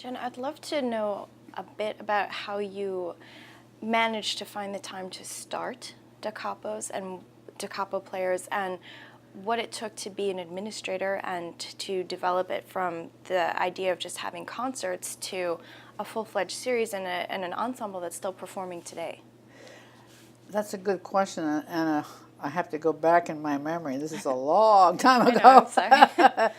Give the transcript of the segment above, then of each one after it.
Jen, I'd love to know a bit about how you managed to find the time to start Da Capos and Da Capo Players, and what it took to be an administrator and to develop it from the idea of just having concerts to a full-fledged series and an ensemble that's still performing today. That's a good question, and I have to go back in my memory. This is a long time ago. I know, I'm sorry.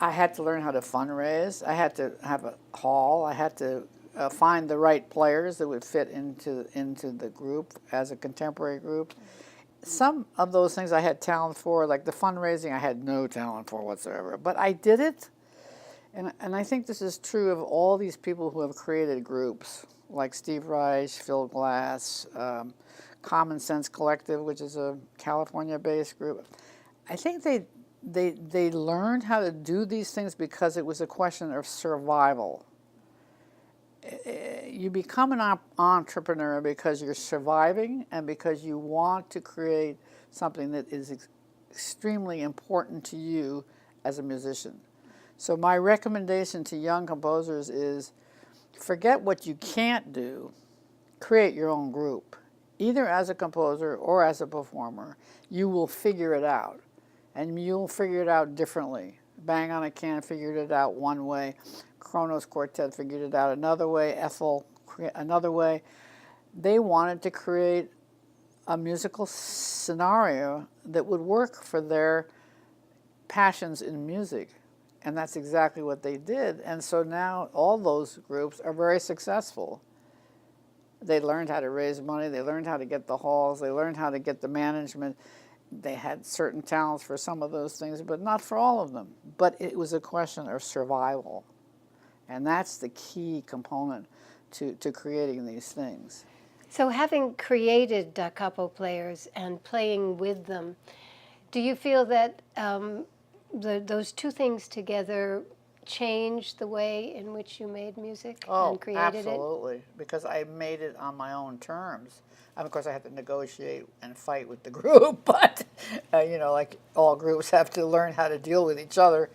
I had to learn how to fundraise. I had to have a hall. I had to find the right players that would fit into the group as a contemporary group. Some of those things I had talent for, like the fundraising, I had no talent for whatsoever. But I did it, and I think this is true of all these people who have created groups, like Steve Reich, Phil Glass, Common Sense Collective, which is a California-based group. I think they learned how to do these things because it was a question of survival. You become an entrepreneur because you're surviving and because you want to create something that is extremely important to you as a musician. So my recommendation to young composers is forget what you can't do, create your own group. Either as a composer or as a performer, you will figure it out. And you'll figure it out differently. Bang on a Can figured it out one way. Kronos Quartet figured it out another way. Ethel another way. They wanted to create a musical scenario that would work for their passions in music. And that's exactly what they did. And so now all those groups are very successful. They learned how to raise money. They learned how to get the halls. They learned how to get the management. They had certain talents for some of those things, but not for all of them. But it was a question of survival. And that's the key component to creating these things. So having created Da Capo Players and playing with them, do you feel that those two things together changed the way in which you made music and created absolutely, because I made it on my own terms. And of course, I had to negotiate and fight with the group, but, you know, like all groups have to learn how to deal with each other.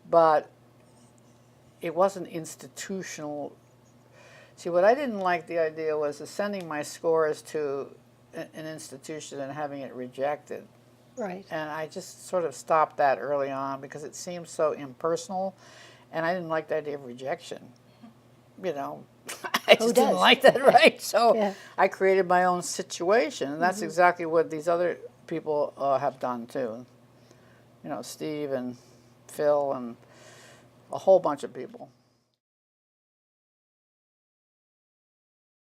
But it wasn't institutional. See, what I didn't like the idea was sending my scores to an institution and having it rejected. Right. And I just sort of stopped that early on because it seemed so impersonal. And I didn't like the idea of rejection. You know, I just didn't like that, right? So yeah. I created my own situation, and that's exactly what these other people have done too. You know, Steve and Phil and a whole bunch of people.